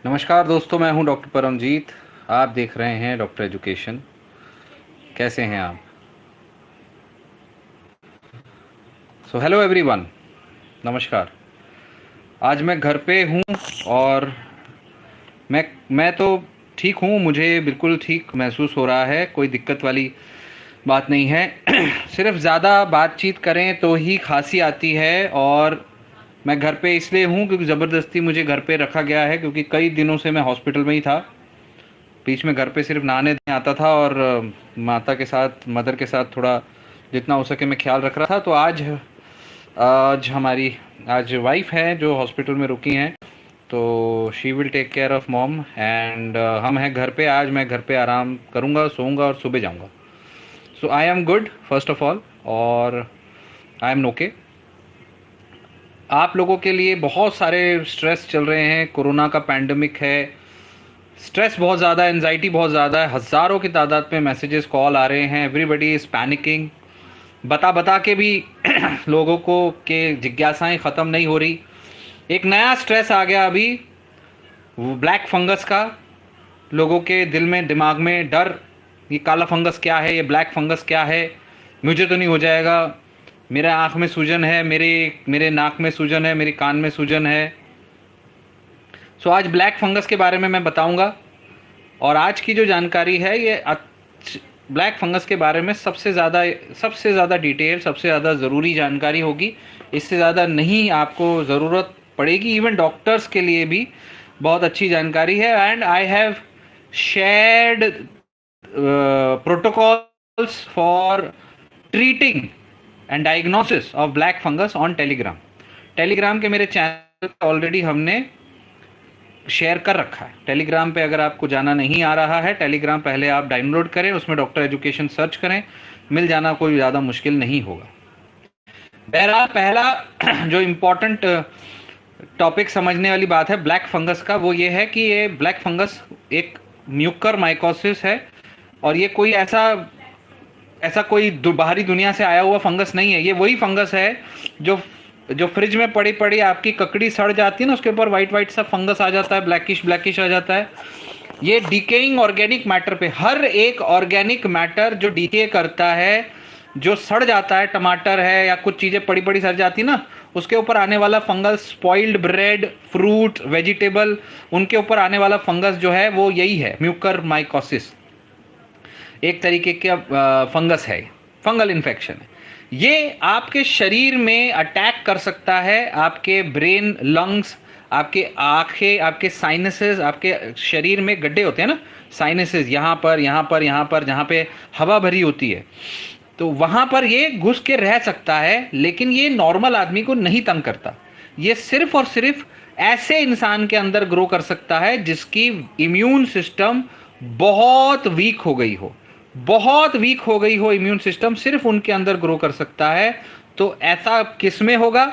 नमस्कार दोस्तों, मैं हूं डॉक्टर परमजीत। आप देख रहे हैं डॉक्टर एजुकेशन। कैसे हैं आप? सो हेलो एवरीवन, नमस्कार। आज मैं घर पे हूं और मैं तो ठीक हूं। मुझे बिल्कुल ठीक महसूस हो रहा है, कोई दिक्कत वाली बात नहीं है। सिर्फ ज़्यादा बातचीत करें तो ही खांसी आती है। और मैं घर पे इसलिए हूं क्योंकि ज़बरदस्ती मुझे घर पे रखा गया है, क्योंकि कई दिनों से मैं हॉस्पिटल में ही था। बीच में घर पे सिर्फ नहाने धोने आता था और माता के साथ, मदर के साथ थोड़ा जितना हो सके मैं ख्याल रख रहा था। तो आज आज हमारी आज वाइफ है जो हॉस्पिटल में रुकी हैं, तो she will take care of mom and हम हैं घर पे। आज मैं घर पे आराम करूँगा, सोऊंगा और सुबह जाऊँगा। So I am good first of all, और आई एम ओके। आप लोगों के लिए बहुत सारे स्ट्रेस चल रहे हैं, कोरोना का पैंडमिक है, स्ट्रेस बहुत ज़्यादा है, एनजाइटी बहुत ज़्यादा है, हज़ारों की तादाद में मैसेजेस कॉल आ रहे हैं, एवरीबडी इज़ पैनिकिंग। बता बता के भी लोगों को के जिज्ञासाएं ख़त्म नहीं हो रही। एक नया स्ट्रेस आ गया अभी, वो ब्लैक फंगस का। लोगों के दिल में, दिमाग में डर, ये काला फंगस क्या है, ये ब्लैक फंगस क्या है, मुझे तो नहीं हो जाएगा, मेरे आँख में सूजन है, मेरे मेरे नाक में सूजन है, मेरे कान में सूजन है। सो आज ब्लैक फंगस के बारे में मैं बताऊंगा। और आज की जो जानकारी है ये ब्लैक फंगस के बारे में सबसे ज़्यादा डिटेल, सबसे ज़्यादा ज़रूरी जानकारी होगी। इससे ज़्यादा नहीं आपको ज़रूरत पड़ेगी। इवन डॉक्टर्स के लिए भी बहुत अच्छी जानकारी है। And I have shared protocols for treating and diagnosis of black fungus on Telegram के मेरे चैनल ऑलरेडी हमने शेयर कर रखा है। टेलीग्राम पे अगर आपको जाना नहीं आ रहा है, टेलीग्राम पहले आप डाउनलोड करें, उसमें डॉक्टर एजुकेशन सर्च करें, मिल जाना कोई ज़्यादा मुश्किल नहीं होगा। बहरहाल पहला जो इम्पोर्टेंट टॉपिक समझने वाली बात है ब्लैक फंगस का, वो ये है कि ये ब्लैक फंगस एक म्यूकर माइकोसिस है। और ये कोई ऐसा ऐसा कोई बाहरी दुनिया से आया हुआ फंगस नहीं है। ये वही फंगस है जो जो फ्रिज में पड़ी पड़ी आपकी ककड़ी सड़ जाती है ना, उसके ऊपर वाइट वाइट सा फंगस आ जाता है, ब्लैकिश ब्लैकिश आ जाता है। ये डिकेइंग ऑर्गेनिक मैटर पे, हर एक ऑर्गेनिक मैटर जो डीके करता है, जो सड़ जाता है, टमाटर है या कुछ चीज़ें पड़ी पड़ी सड़ जाती ना, उसके ऊपर आने वाला fungus, spoiled bread, fruit, vegetable, उनके ऊपर आने वाला फंगस जो है वो यही है, म्यूकर माइकोसिस। एक तरीके का फंगस है, फंगल इन्फेक्शन है। ये आपके शरीर में अटैक कर सकता है, आपके ब्रेन, लंग्स, आपके आंखें, आपके साइनसेस, आपके शरीर में गड्ढे होते हैं ना, साइनसेस, यहाँ पर यहाँ पर यहाँ पर, जहाँ पे हवा भरी होती है, तो वहाँ पर ये घुस के रह सकता है। लेकिन ये नॉर्मल आदमी को नहीं तंग करता। ये सिर्फ और सिर्फ ऐसे इंसान के अंदर ग्रो कर सकता है जिसकी इम्यून सिस्टम बहुत वीक हो गई हो, बहुत वीक हो गई हो इम्यून सिस्टम, सिर्फ उनके अंदर ग्रो कर सकता है। तो ऐसा किस में होगा?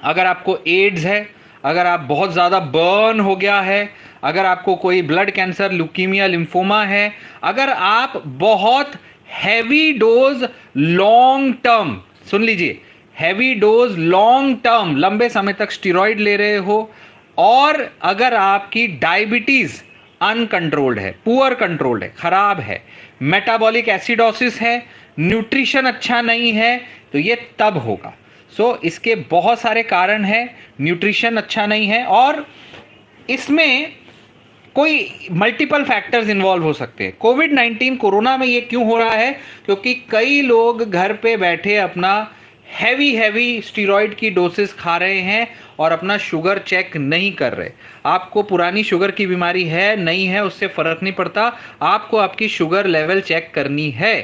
अगर आपको एड्स है, अगर आप बहुत ज़्यादा बर्न हो गया है, अगर आपको कोई ब्लड कैंसर, ल्यूकीमिया, लिम्फोमा है, अगर आप बहुत हैवी डोज लॉन्ग टर्म, सुन लीजिए, हैवी डोज लॉन्ग टर्म, लंबे समय तक स्टीरॉयड ले रहे हो, और अगर आपकी डायबिटीज अनकंट्रोल्ड है, पुअर कंट्रोल्ड है, खराब है, मेटाबॉलिक एसिडोसिस है, न्यूट्रिशन अच्छा नहीं है, तो ये तब होगा। इसके बहुत सारे कारण हैं। न्यूट्रिशन अच्छा नहीं है, और इसमें कोई मल्टीपल फैक्टर्स इन्वॉल्व हो सकते हैं। कोविड-19 कोरोना में ये क्यों हो रहा है? क्योंकि कई लोग घर पे बैठे अपना हैवी स्टीरॉयड की डोसेस खा रहे हैं और अपना शुगर चेक नहीं कर रहे। आपको पुरानी शुगर की बीमारी है, नहीं है, उससे फर्क नहीं पड़ता, आपको आपकी शुगर लेवल चेक करनी है।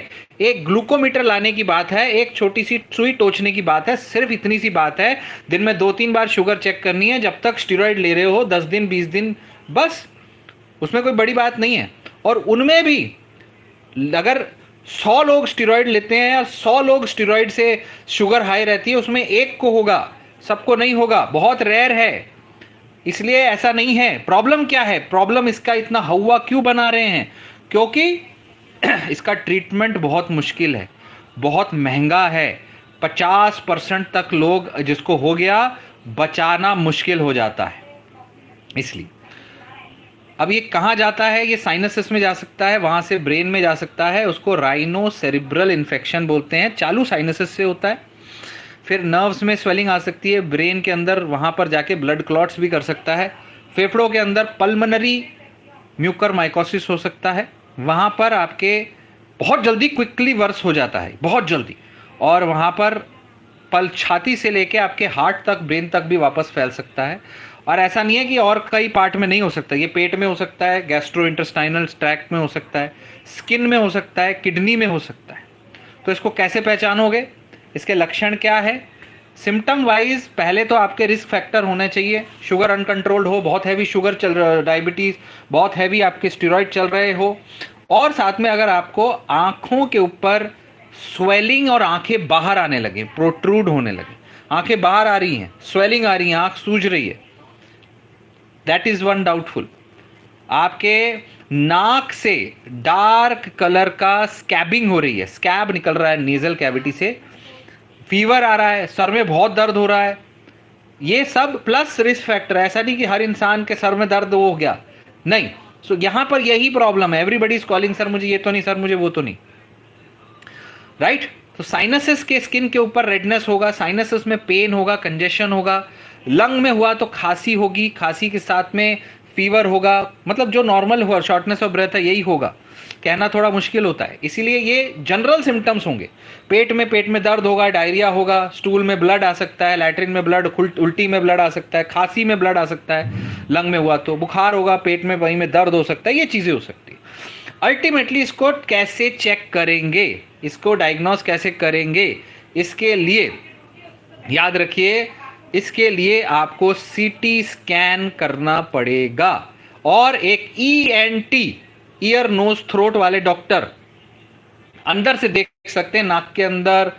एक ग्लूकोमीटर लाने की बात है, एक छोटी सी सुई टोचने की बात है, सिर्फ इतनी सी बात है। दिन में 2-3 बार शुगर चेक करनी है, जब तक स्टीरॉयड ले रहे हो, 10 दिन 20 दिन, बस, उसमें कोई बड़ी बात नहीं है। और उनमें भी अगर 100 लोग स्टीरॉयड लेते हैं या 100 लोग स्टीरॉयड से शुगर हाई रहती है, उसमें एक को होगा, सबको नहीं होगा, बहुत रेयर है। इसलिए ऐसा नहीं है। प्रॉब्लम क्या है? प्रॉब्लम इसका इतना हवा क्यों बना रहे हैं? क्योंकि इसका ट्रीटमेंट बहुत मुश्किल है, बहुत महंगा है। 50% तक लोग जिसको हो गया, बचाना मुश्किल हो जाता है। इसलिए अब ये कहाँ जाता है? ये साइनसिस में जा सकता है, वहाँ से ब्रेन में जा सकता है, उसको राइनो सेरिब्रल इन्फेक्शन बोलते हैं, चालू साइनसिस से होता है। फिर नर्व्स में स्वेलिंग आ सकती है, ब्रेन के अंदर वहाँ पर जाके ब्लड क्लॉट्स भी कर सकता है। फेफड़ों के अंदर पल्मोनरी म्यूकरमाइकोसिस हो सकता है, वहाँ पर आपके बहुत जल्दी क्विकली वर्स हो जाता है, बहुत जल्दी, और वहाँ पर छाती से लेके आपके हार्ट तक, ब्रेन तक भी वापस फैल सकता है। और ऐसा नहीं है कि और कई पार्ट में नहीं हो सकता, ये पेट में हो सकता है, गैस्ट्रो इंटेस्टाइनल ट्रैक्ट में हो सकता है, स्किन में हो सकता है, किडनी में हो सकता है। तो इसको कैसे पहचानोगे? इसके लक्षण क्या है? सिम्टम वाइज पहले तो आपके रिस्क फैक्टर होने चाहिए, शुगर अनकंट्रोल्ड हो, बहुत हैवी शुगर चल रहा है, डायबिटीज, बहुत हैवी आपके स्टेरॉइड चल रहे हो, और साथ में अगर आपको आंखों के ऊपर स्वेलिंग और आंखें बाहर आने लगे, प्रोट्रूड होने लगे, आंखें बाहर आ रही हैं, स्वेलिंग आ रही है, आंख सूज रही है, दैट इज वन डाउटफुल। आपके नाक से डार्क कलर का स्कैबिंग हो रही है, स्कैब निकल रहा है नेजल कैविटी से, फीवर आ रहा है, सर में बहुत दर्द हो रहा है, ये सब प्लस रिस्क फैक्टर है। ऐसा नहीं कि हर इंसान के सर में दर्द हो गया, नहीं। सो यहां पर यही प्रॉब्लम है, एवरीबडी इज कॉलिंग सर मुझे ये तो नहीं, सर मुझे वो तो नहीं, राइट। तो साइनसिस के स्किन के ऊपर रेडनेस होगा, साइनसिस में पेन होगा, कंजेशन होगा, लंग में हुआ तो खांसी होगी, खांसी के साथ में फीवर होगा, मतलब जो नॉर्मल हुआ शॉर्टनेस ऑफ ब्रेथ है यही होगा, कहना थोड़ा मुश्किल होता है। इसीलिए ये जनरल सिम्टम्स होंगे। पेट में दर्द होगा, डायरिया होगा, स्टूल में ब्लड आ सकता है, लैट्रिन में ब्लड, उल्टी में ब्लड आ सकता है, खांसी में ब्लड आ सकता है, लंग में हुआ तो बुखार होगा, पेट में वहीं में दर्द हो सकता है, ये चीजें हो सकती है। अल्टीमेटली इसको कैसे चेक करेंगे, इसको डायग्नोस कैसे करेंगे? इसके लिए याद रखिए, इसके लिए आपको सीटी स्कैन करना पड़ेगा, और एक ईएनटी, ईयर नोज थ्रोट वाले डॉक्टर अंदर से देख सकते हैं, नाक के अंदर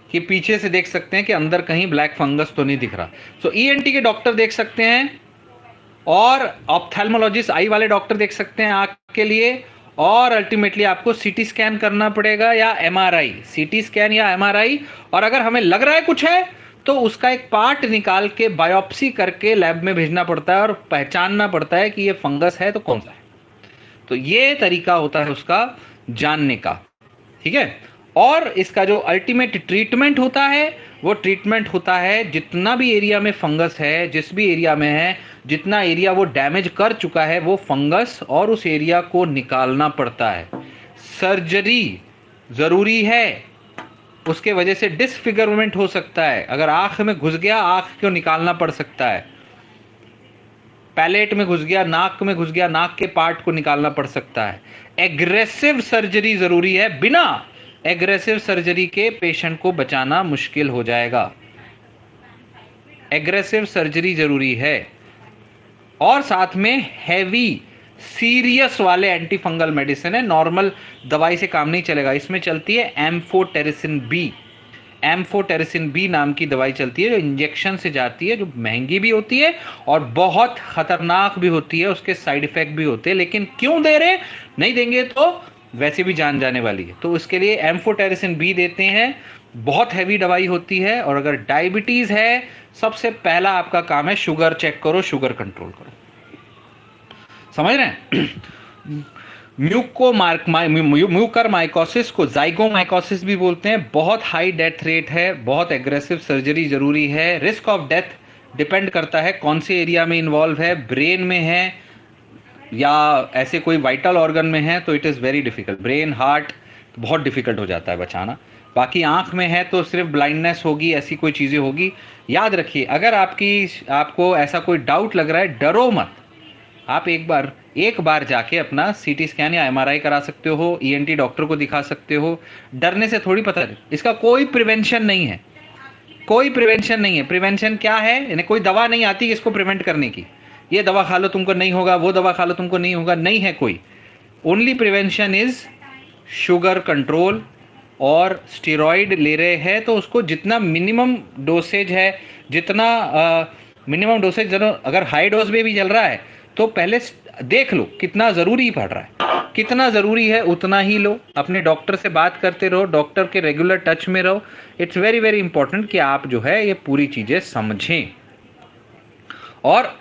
के पीछे से देख सकते हैं कि अंदर कहीं ब्लैक फंगस तो नहीं दिख रहा। सो ईएनटी के डॉक्टर देख सकते हैं, और ऑप्थेल्मोलॉजिस्ट आई वाले डॉक्टर देख सकते हैं आंख के लिए, और अल्टीमेटली आपको सीटी स्कैन करना पड़ेगा या एमआरआई, सीटी स्कैन या एमआरआई। और अगर हमें लग रहा है कुछ है तो उसका एक पार्ट निकाल के बायोप्सी करके लैब में भेजना पड़ता है और पहचानना पड़ता है कि ये फंगस है तो कौन सा है। तो ये तरीका होता है उसका जानने का, ठीक है। और इसका जो अल्टीमेट ट्रीटमेंट होता है, वो ट्रीटमेंट होता है जितना भी एरिया में फंगस है, जिस भी एरिया में है, जितना एरिया वो डैमेज कर चुका है वो फंगस, और उस एरिया को निकालना पड़ता है। सर्जरी जरूरी है, उसके वजह से डिसफिगरमेंट हो सकता है। अगर आंख में घुस गया, आंख को निकालना पड़ सकता है, पैलेट में घुस गया, नाक में घुस गया, नाक के पार्ट को निकालना पड़ सकता है। एग्रेसिव सर्जरी जरूरी है, बिना एग्रेसिव सर्जरी के पेशेंट को बचाना मुश्किल हो जाएगा। एग्रेसिव सर्जरी जरूरी है, और साथ में हैवी सीरियस वाले एंटी फंगल मेडिसिन है, नॉर्मल दवाई से काम नहीं चलेगा। इसमें चलती है एम्फोटेरिसिन बी, एम्फोटेरिसिन बी नाम की दवाई चलती है, जो इंजेक्शन से जाती है, जो महंगी भी होती है और बहुत खतरनाक भी होती है, उसके साइड इफेक्ट भी होते हैं। लेकिन क्यों दे रहे, नहीं देंगे तो वैसे भी जान जाने वाली है, तो उसके लिए एम्फोटेरिसिन बी देते हैं। बहुत हैवी दवाई होती है। और अगर डायबिटीज है, सबसे पहला आपका काम है शुगर चेक करो, शुगर कंट्रोल करो, समझ रहे हैं। म्यूकरमाइकोसिस को जाइगोमाइकोसिस भी बोलते हैं, बहुत हाई डेथ रेट है, बहुत एग्रेसिव सर्जरी जरूरी है। रिस्क ऑफ डेथ डिपेंड करता है कौन से एरिया में इन्वॉल्व है, ब्रेन में है या ऐसे कोई वाइटल ऑर्गन में है, तो it is very difficult. Brain, heart तो बहुत डिफिकल्ट हो जाता है बचाना। बाकी आंख में है तो सिर्फ ब्लाइंडनेस होगी, ऐसी कोई चीज़ें होगी। याद रखिए, अगर आपको ऐसा कोई डाउट लग रहा है, डरो मत, आप एक बार जाके अपना सीटी स्कैन या एमआरआई करा सकते हो, ईएनटी डॉक्टर को दिखा सकते हो। डरने से थोड़ी पता है, इसका कोई प्रिवेंशन नहीं है, कोई प्रिवेंशन नहीं है। प्रिवेंशन क्या है, यानी कोई दवा नहीं आती इसको प्रिवेंट करने की, ये दवा खा लो तुमको नहीं होगा, वो दवा खा लो तुमको नहीं होगा, नहीं है कोई। Only prevention is sugar control, और स्टेरॉइड ले रहे हैं तो उसको जितना मिनिमम डोसेज है, जितना मिनिमम डोसेज, अगर हाई डोज में भी चल रहा है तो पहले देख लो कितना जरूरी पड़ रहा है, कितना जरूरी है उतना ही लो। अपने डॉक्टर से बात करते रहो, डॉक्टर के रेगुलर टच में रहो। इट्स वेरी वेरी इंपॉर्टेंट कि आप जो है ये पूरी चीजें समझें। और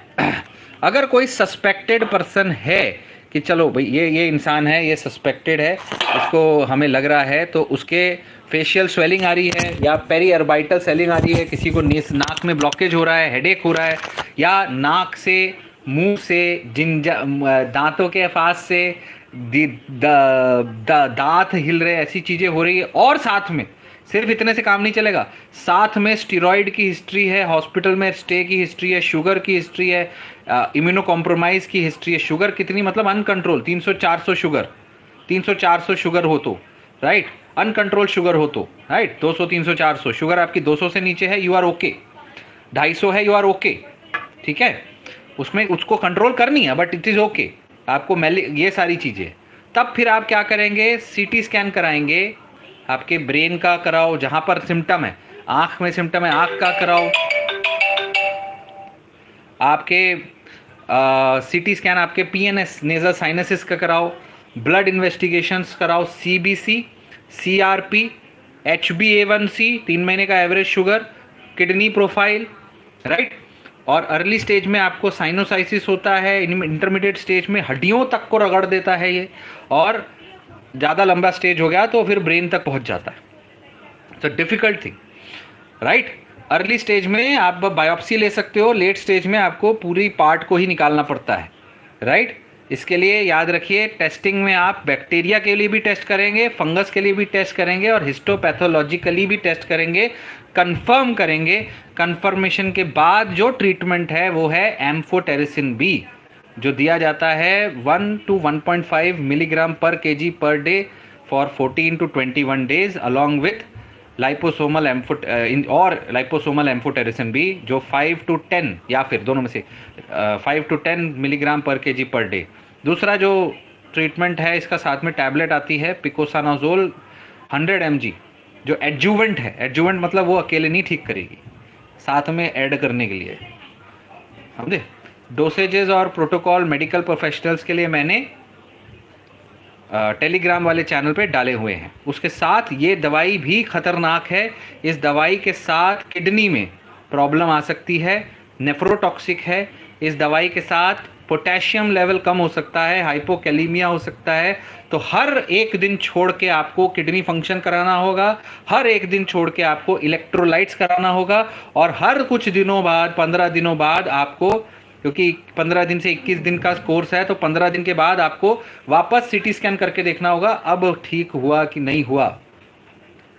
अगर कोई सस्पेक्टेड पर्सन है कि चलो भाई ये इंसान है, ये सस्पेक्टेड है, इसको हमें लग रहा है, तो उसके फेशियल स्वेलिंग आ रही है या पेरी अर्बाइटल स्वेलिंग आ रही है, किसी को नाक में ब्लॉकेज हो रहा है, हेडेक हो रहा है, या नाक से, मुंह से, दांतों के पास से दांत हिल रहे, ऐसी चीजें हो रही है, और साथ में सिर्फ इतने से काम नहीं चलेगा, साथ में स्टीरॉयड की हिस्ट्री है, हॉस्पिटल में स्टे की हिस्ट्री है, शुगर की हिस्ट्री है, इम्यूनो कॉम्प्रोमाइज की हिस्ट्री है। शुगर कितनी, मतलब अनकंट्रोल 300-400 शुगर, 300-400 शुगर हो तो राइट, अनकंट्रोल शुगर हो तो राइट, 200-300-400 शुगर आपकी 200 से नीचे है, यू आर ओके, 250 है, यू आर ओके, ठीक है, उसमें उसको कंट्रोल करनी है, बट इट इज ओके, आपको ये सारी चीजें। तब फिर आप क्या करेंगे, सीटी स्कैन कराएंगे, आपके ब्रेन का कराओ, जहां पर सिम्टम है, आंख में सिम्टम है, आंख का कराओ, आपके सीटी स्कैन, आपके पीएनएस नेजल साइनसिस का कराओ, ब्लड इन्वेस्टिगेशंस कराओ, सीबीसी, सीआरपी, HbA1c, 3 महीने का average sugar, kidney profile, right. और अर्ली स्टेज में आपको साइनोसाइसिस होता है, इंटरमीडिएट स्टेज में हड्डियों तक को रगड़ देता है ये, और ज़्यादा लंबा स्टेज हो गया तो फिर ब्रेन तक पहुंच जाता है। It's a difficult thing, right. Early stage में आप बायोप्सी ले सकते हो, लेट स्टेज में आपको पूरी पार्ट को ही निकालना पड़ता है, राइट। इसके लिए याद रखिए, टेस्टिंग में आप बैक्टीरिया के लिए भी टेस्ट करेंगे, फंगस के लिए भी टेस्ट करेंगे, और हिस्टोपैथोलॉजिकली भी टेस्ट करेंगे, कंफर्म करेंगे। कंफर्मेशन के बाद जो ट्रीटमेंट है वो है एम्फोटेरिसिन बी, जो दिया जाता है 1 to 1.5 milligram per KG per day for 14 to 21 days, along with liposomal amphotericin B, जो 5 to 10 या फिर दोनों में से 5 to 10 milligram per KG per day. दूसरा जो ट्रीटमेंट है, इसका साथ में टैबलेट आती है पिकोसानाजोल 100 mg, जो एडजुवेंट है। एडजुवेंट मतलब वो अकेले नहीं ठीक करेगी, साथ में ऐड करने के लिए, समझे। डोसेजेस और प्रोटोकॉल मेडिकल प्रोफेशनल्स के लिए मैंने टेलीग्राम वाले चैनल पे डाले हुए हैं। उसके साथ ये दवाई भी खतरनाक है, इस दवाई के साथ किडनी में प्रॉब्लम आ सकती है, नेफ्रोटॉक्सिक है। इस दवाई के साथ पोटेशियम लेवल कम हो सकता है, हाइपोकैलीमिया हो सकता है। तो हर एक दिन छोड़ के आपको किडनी फंक्शन कराना होगा, हर एक दिन छोड़ के आपको इलेक्ट्रोलाइट्स कराना होगा, और हर कुछ दिनों बाद, 15 दिनों बाद आपको, क्योंकि 15 दिन से 21 दिन का कोर्स है, तो 15 दिन के बाद आपको वापस सीटी स्कैन करके देखना होगा अब ठीक हुआ कि नहीं हुआ।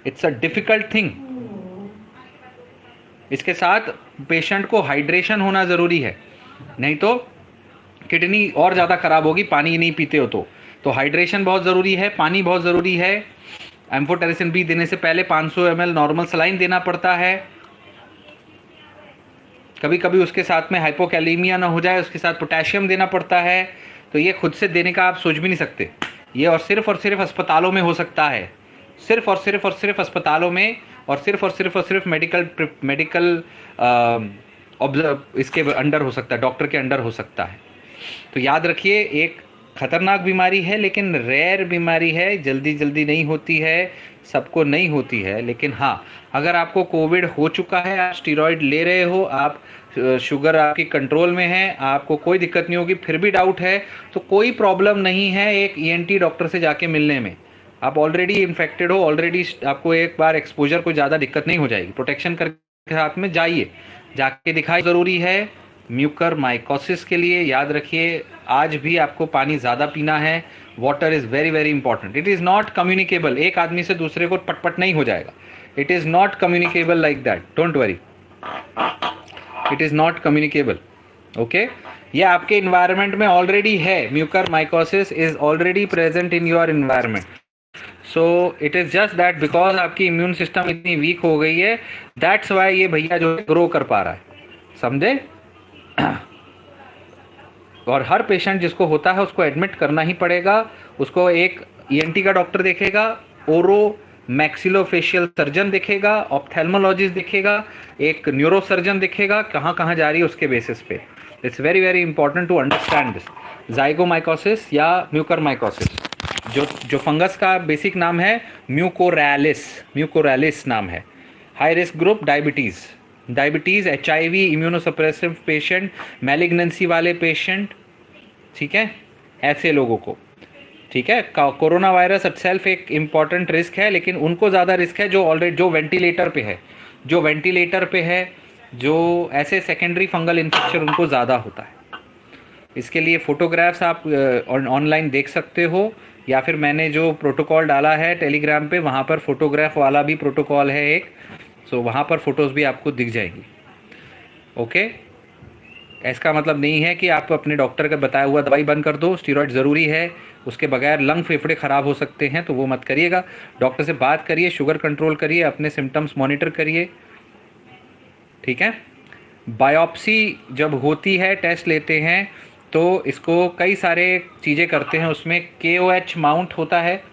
It's a difficult thing. इसके साथ पेशेंट को हाइड्रेशन होना जरूरी है, नहीं तो किडनी और ज्यादा खराब होगी, पानी नहीं पीते हो तो हाइड्रेशन बहुत जरूरी है, पानी बहुत जरूरी है। एम्फोटेरिसिन बी देने से पहले 500 ml नॉर्मल सलाइन देना पड़ता है। कभी कभी उसके साथ में हाइपोकैलीमिया ना हो जाए, उसके साथ पोटेशियम देना पड़ता है। तो ये खुद से देने का आप सोच भी नहीं सकते, ये और सिर्फ अस्पतालों में हो सकता है, सिर्फ अस्पतालों में, और सिर्फ मेडिकल ऑब्जर्व इसके अंडर हो सकता है, डॉक्टर के अंडर हो सकता है। तो याद रखिए, एक खतरनाक बीमारी है, लेकिन रेयर बीमारी है, जल्दी नहीं होती है, सबको नहीं होती है। लेकिन हाँ, अगर आपको कोविड हो चुका है, आप स्टीरॉयड ले रहे हो, आप शुगर आपकी कंट्रोल में है, आपको कोई दिक्कत नहीं होगी, फिर भी डाउट है, तो कोई प्रॉब्लम नहीं है एक ENT डॉक्टर से जाके मिलने में। आप ऑलरेडी इन्फेक्टेड हो, ऑलरेडी आपको एक बार एक्सपोजर को ज़्यादा दिक्कत नहीं हो जाएगी। प्रोटेक्शन करके साथ में जाइए, जाके दिखाई ज़रूरी है। म्यूकर माइकोसिस के लिए याद रखिए, आज भी आपको पानी ज़्यादा पीना है। Water is very important. It is not communicable, एक आदमी से दूसरे को पटपट नहीं हो जाएगा। It is not communicable like that, don't worry, it is not communicable, okay. ये आपके इन्वायरमेंट में ऑलरेडी है, Mucor mycosis is already present in your environment. So it is just that because आपकी इम्यून सिस्टम इतनी week हो गई है, that's why ये भैया जो ग्रो कर पा रहा है, समझे। और हर पेशेंट जिसको होता है उसको एडमिट करना ही पड़ेगा। उसको एक ENT का डॉक्टर देखेगा, ओरो मैक्सिलोफेशियल सर्जन देखेगा, ऑप्थेल्मोलॉजिस्ट देखेगा, एक न्यूरो सर्जन देखेगा, कहाँ कहाँ जा रही है उसके बेसिस पे। It's very important to understand this. Zygomycosis या म्यूकरमाइकोसिस, जो फंगस का बेसिक नाम है म्यूकोरैलिस नाम है। High risk group diabetes, diabetes, HIV, immunosuppressive patient, malignancy वाले पेशेंट, ठीक है, ऐसे लोगों को, ठीक है। कोरोना वायरस इटसेल्फ एक इम्पॉर्टेंट रिस्क है, लेकिन उनको ज़्यादा रिस्क है जो ऑलरेडी जो वेंटिलेटर पे है, जो वेंटिलेटर पे है, जो ऐसे सेकेंडरी फंगल इन्फेक्शन उनको ज़्यादा होता है। इसके लिए फ़ोटोग्राफ्स आप ऑनलाइन देख सकते हो, या फिर मैंने जो प्रोटोकॉल डाला है टेलीग्राम पे, वहाँ पर फोटोग्राफ वाला भी प्रोटोकॉल है एक, सो वहाँ पर फ़ोटोज़ भी आपको दिख जाएंगी। ओके, इसका मतलब नहीं है कि आप अपने डॉक्टर का बताया हुआ दवाई बंद कर दो, स्टीरॉयड ज़रूरी है, उसके बगैर लंग फेफड़े ख़राब हो सकते हैं, तो वो मत करिएगा। डॉक्टर से बात करिए, शुगर कंट्रोल करिए, अपने सिम्टम्स मॉनिटर करिए, ठीक है। बायोप्सी जब होती है, टेस्ट लेते हैं, तो इसको कई सारे चीज़ें करते हैं, उसमें KOH माउंट होता है,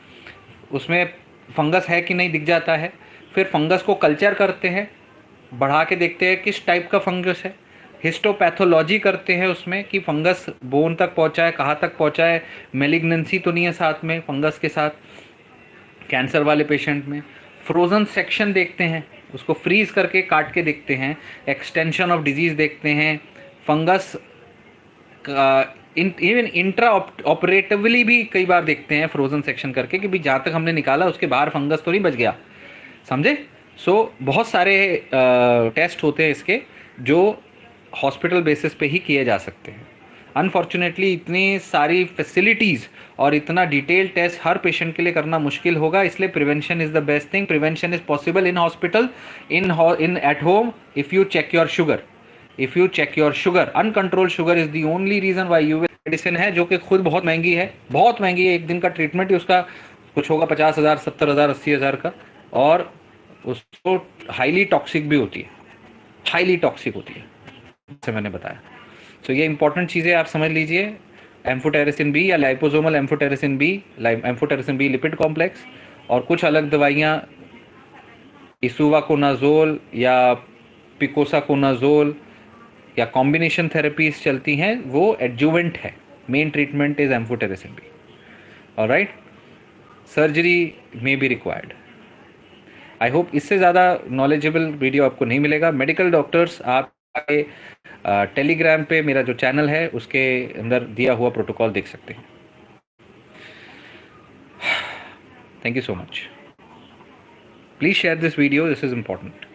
उसमें फंगस है कि नहीं दिख जाता है। फिर फंगस को कल्चर करते हैं, बढ़ा के देखते हैं किस टाइप का फंगस है। हिस्टोपैथोलॉजी करते हैं उसमें कि फंगस बोन तक पहुंचा है, कहाँ तक पहुंचा है, मेलिग्नेंसी तो नहीं है साथ में फंगस के साथ, कैंसर वाले पेशेंट में। फ्रोज़न सेक्शन देखते हैं, उसको फ्रीज करके काट के देखते हैं, एक्सटेंशन ऑफ डिजीज़ देखते हैं, फंगस इवन इंट्रा ऑपरेटिवली भी कई बार देखते हैं फ्रोजन सेक्शन करके कि भी जहाँ तक हमने निकाला उसके बाहर फंगस तो नहीं बच गया, समझे। सो बहुत सारे टेस्ट होते हैं इसके जो हॉस्पिटल बेसिस पे ही किए जा सकते हैं। अनफॉर्चुनेटली इतनी सारी फैसिलिटीज़ और इतना डिटेल टेस्ट हर पेशेंट के लिए करना मुश्किल होगा, इसलिए prevention is the best thing. Prevention is possible in hospital, in at home, if you check your sugar. If you check your sugar, uncontrolled sugar is the only reason why you will. Medicine है जो कि खुद बहुत महंगी है, बहुत महंगी है। एक दिन का ट्रीटमेंट ही उसका कुछ होगा 50,000, 70,000, 80,000 का, और उसको हाईली टॉक्सिक भी होती है, हाईली टॉक्सिक होती है, जैसे मैंने बताया। तो ये इंपॉर्टेंट चीज़ें आप समझ लीजिए। एम्फोटेरिसिन बी या liposomal amphotericin B lipid complex, और कुछ अलग दवाइयाँ इसूवाकोनाजोल या पिकोसाकोनाजोल या कॉम्बिनेशन थेरेपीज चलती हैं, वो एडजुवेंट है। Main treatment is amphotericin B. Alright, surgery may be required. I hope इससे ज़्यादा नॉलेजेबल वीडियो आपको नहीं मिलेगा। मेडिकल डॉक्टर्स, आप टेलीग्राम पे मेरा जो चैनल है उसके अंदर दिया हुआ प्रोटोकॉल देख सकते हैं। Thank you so much. Please share this video, this is important.